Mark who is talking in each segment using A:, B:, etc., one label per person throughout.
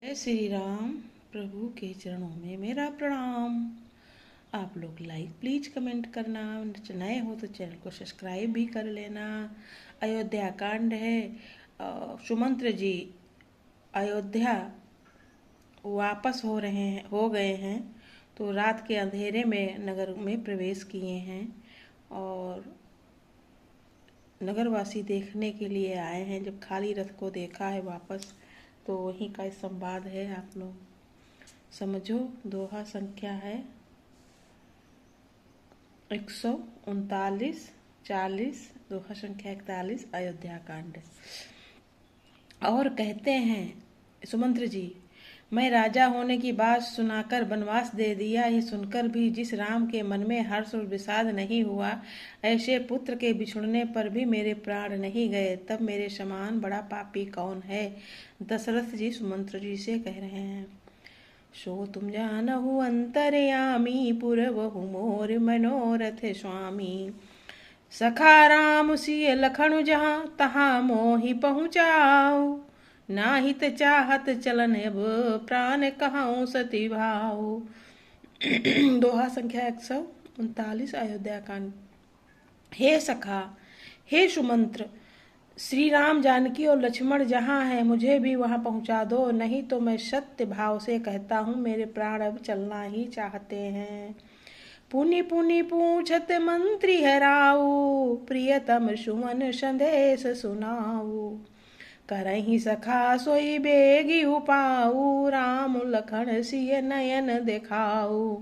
A: जय श्री राम। प्रभु के चरणों में मेरा प्रणाम। आप लोग लाइक प्लीज कमेंट करना, नए हो तो चैनल को सब्सक्राइब भी कर लेना। अयोध्या कांड है। सुमंत्र जी अयोध्या वापस हो गए हैं, तो रात के अंधेरे में नगर में प्रवेश किए हैं और नगरवासी देखने के लिए आए हैं। जब खाली रथ को देखा है वापस, तो वहीं का संवाद है, आप लोग समझो। दोहा संख्या है 139, दोहा संख्या 41, अयोध्या कांड। और कहते हैं सुमंत्र जी, मैं राजा होने की बात सुनाकर वनवास दे दिया, ये सुनकर भी जिस राम के मन में हर्ष और विषाद नहीं हुआ, ऐसे पुत्र के बिछुड़ने पर भी मेरे प्राण नहीं गए, तब मेरे समान बड़ा पापी कौन है। दशरथ जी सुमंत्र जी से कह रहे हैं। सो तुम जानहु अंतर्यामी, पुरवहु मोर मनोरथ स्वामी। सखा राम सिय लखन जहाँ, तहाँ मोहि पहुँचाऊ। नाहित चाहत चलन अब, प्राण कहाऊं सती भाव। दोहा संख्या 139, अयोध्या कांड। हे सखा, हे सुमंत्र, श्री राम जानकी और लक्ष्मण जहाँ है, मुझे भी वहाँ पहुँचा दो, नहीं तो मैं सत्य भाव से कहता हूँ मेरे प्राण अब चलना ही चाहते हैं। पुनि पुनि पूछत मंत्री हराऊ, प्रियतम सुमन संदेश सुनाऊ। करहि सखा सोई बेगी उपाऊ, राम लखन सिय नयन दिखाऊ।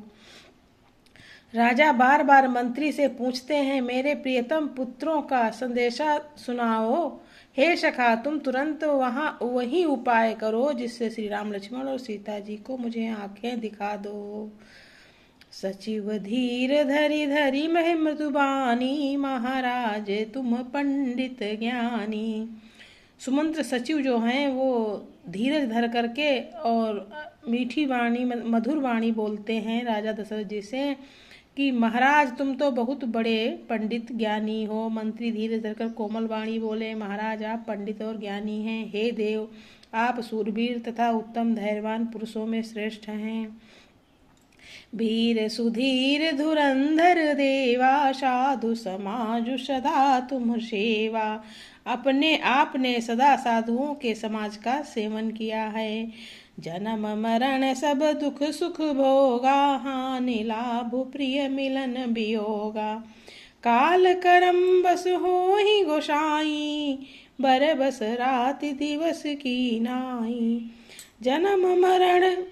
A: राजा बार बार मंत्री से पूछते हैं, मेरे प्रियतम पुत्रों का संदेशा सुनाओ। हे सखा, तुम तुरंत वही उपाय करो जिससे श्री राम लक्ष्मण और सीता जी को मुझे आंखें दिखा दो। सचिव धीर धरी धरी मह मृदुबानी, महाराज तुम पंडित ज्ञानी। सुमंत्र सचिव जो हैं वो धीरज धर करके और मीठी वाणी मधुर वाणी बोलते हैं राजा दशरथ जी से कि महाराज तुम तो बहुत बड़े पंडित ज्ञानी हो। मंत्री धीरज धरकर कोमल वाणी बोले, महाराज आप पंडित और ज्ञानी हैं। हे देव, आप सूरवीर तथा उत्तम धैर्यवान पुरुषों में श्रेष्ठ हैं। वीर सुधीर धुरंधर देवा, साधु समाज सदा तुम सेवा। अपने आपने सदा साधुओं के समाज का सेवन किया है। जन्म मरण सब दुख सुख भोगा, हानि लाभ प्रिय मिलन वियोगा। काल करम बस हो ही गोसाई, बर बस रात दिवस की नाई। जन्म मरण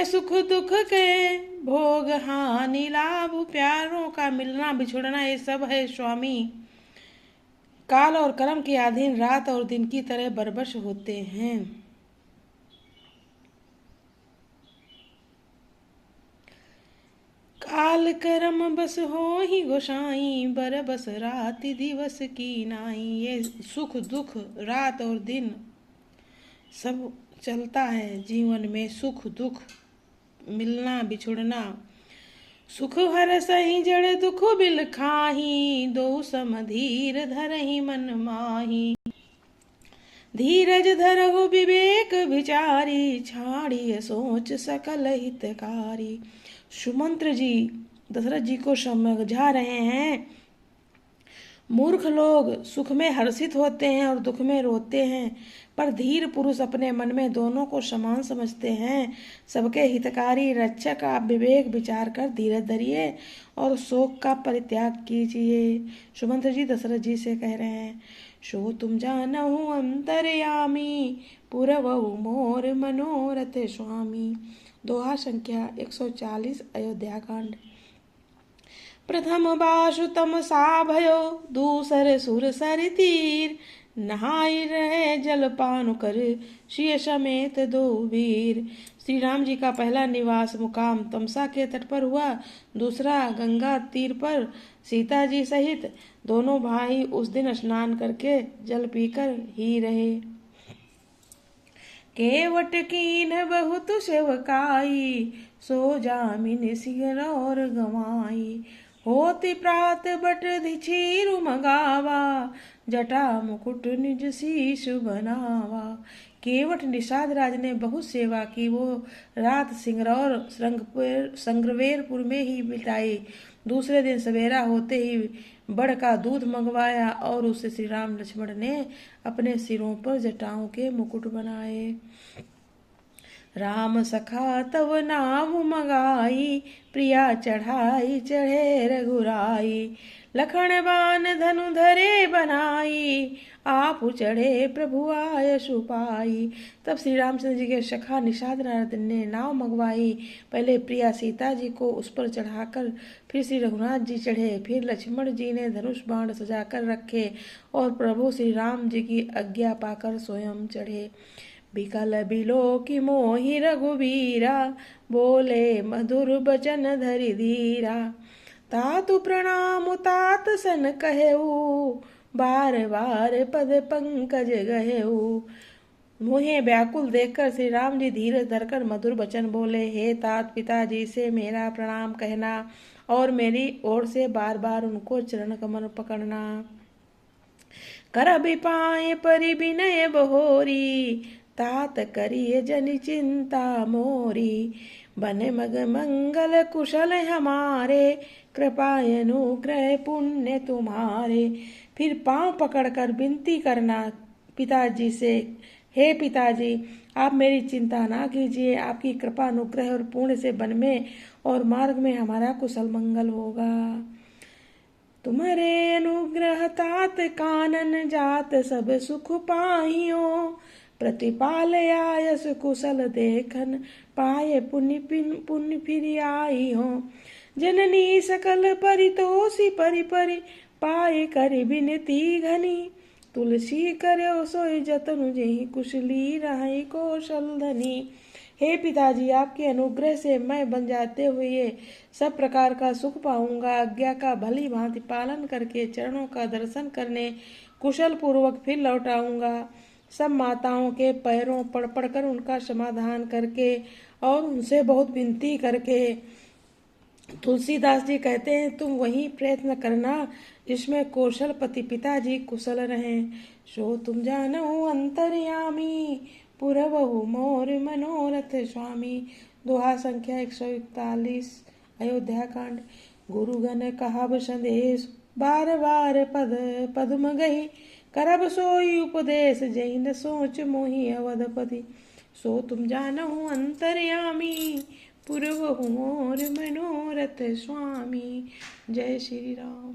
A: सुख दुख के भोग, हानि लाभ प्यारों का मिलना बिछुड़ना, ये सब है स्वामी। काल और कर्म के अधीन रात और दिन की तरह बरबस होते हैं। काल कर्म बस हो ही गोसाई, बरबस रात दिवस की नाई। ये सुख दुख रात और दिन सब चलता है जीवन में। सुख दुख मिलना बिछुड़ना, सुख हर सही जड़ दुख बिल खाही, दो सम धीर धरहि मन माही। धीरज धरहु विवेक विचारी, छाड़िय सोच सकल हितकारी। सुमंत्र जी दशरथ जी को समझा रहे हैं, मूर्ख लोग सुख में हर्षित होते हैं और दुख में रोते हैं, पर धीर पुरुष अपने मन में दोनों को समान समझते हैं। सबके हितकारी रक्षक, आप विवेक विचार कर धीरज धरिए और शोक का परित्याग कीजिए। सुमंत्र जी दशरथ जी से कह रहे हैं, सो तुम जानहु अंतर्यामी, पुरवहु मोर मनोरथ स्वामी। दोहा संख्या 140, अयोध्या कांड। प्रथम बासु तमसा भयो, दूसर सुर सर तीर। नहाई रहे जलपान कर, सिय समेत दो वीर। श्री राम जी का पहला निवास मुकाम तमसा के तट पर हुआ, दूसरा गंगा तीर पर। सीता जी सहित दोनों भाई उस दिन स्नान करके जल पीकर ही रहे। केवट कीन बहुत सेवकाई, सो जामिन सिर और गवाई। होती प्रात बट धिछीरु मगावा, जटा मुकुट निज शीश बनावा। केवट निषाद राज ने बहुत सेवा की। वो रात सिंगरौर संग्रवेरपुर में ही बिताई। दूसरे दिन सवेरा होते ही बड़ का दूध मंगवाया और उसे श्री राम लक्ष्मण ने अपने सिरों पर जटाओं के मुकुट बनाए। राम सखा तव नाम मगाई, प्रिया चढ़ाई चढ़े रघुराई। लखन बान धनु धरे बनाई, आप चढ़े प्रभु आयसु पाई। तब श्री रामचंद्र जी के सखा निषाद नारद ने नाव मंगवाई। पहले प्रिया सीता जी को उस पर चढ़ाकर फिर श्री रघुनाथ जी चढ़े। फिर लक्ष्मण जी ने धनुष बाण सजाकर रखे और प्रभु श्री राम जी की आज्ञा पाकर स्वयं चढ़े। बिकल बिलो की मोहि रघुबीरा, बोले मधुर बचन धरि धीरा। तातु प्रणाम तात सन कहेऊ, बार बार पद पंकज गहेऊ। मुहे व्याकुल देखकर श्री राम जी धीरज धरकर मधुर वचन बोले, हे तात पिताजी से मेरा प्रणाम कहना और मेरी ओर से बार बार उनको चरण कमल पकड़ना। कर बिपाए परि विनय बहोरी, तात करिए जनि चिंता मोरी। बन मग मंगल कुशल हमारे, कृपाय अनुग्रह पुण्य तुम्हारे। फिर पांव पकड़कर विनती करना पिताजी से, हे पिताजी आप मेरी चिंता ना कीजिए, आपकी कृपा अनुग्रह और पुण्य से वन में और मार्ग में हमारा कुशल मंगल होगा। तुम्हारे अनुग्रह तात कानन जात, सब सुख पाइयो। प्रतिपाल आयस कुशल देखन, पाए पुण्य फिर आई हो। जननी सकल परितोषी परि परि, पाए कर बिनती घनी। तुलसी करो सोई जतन, जेहि कुशली रही कौशल धनी। हे पिताजी आपके अनुग्रह से मैं बन जाते हुए सब प्रकार का सुख पाऊंगा। आज्ञा का भली भांति पालन करके चरणों का दर्शन करने कुशल पूर्वक फिर लौट आऊंगा। सब माताओं के पैरों पड़ पड़ कर उनका समाधान करके और उनसे बहुत विनती करके। तुलसीदास जी कहते हैं, तुम वही प्रयत्न करना जिसमें कौशल पति पिताजी कुशल रहें। सो तुम जानो अंतर्यामी, पुरवहु मोर मनोरथ स्वामी। दोहा संख्या 141। अयोध्या कांड। गुरुगण कहाव संदेश, बार बार पद पद्म गही। करब सोई उपदेश, जै न सोच मोहि अवधपति। सो तुम जानहु अंतर्यामी, पुरवहु मोर मनोरथ स्वामी। जय श्री राम।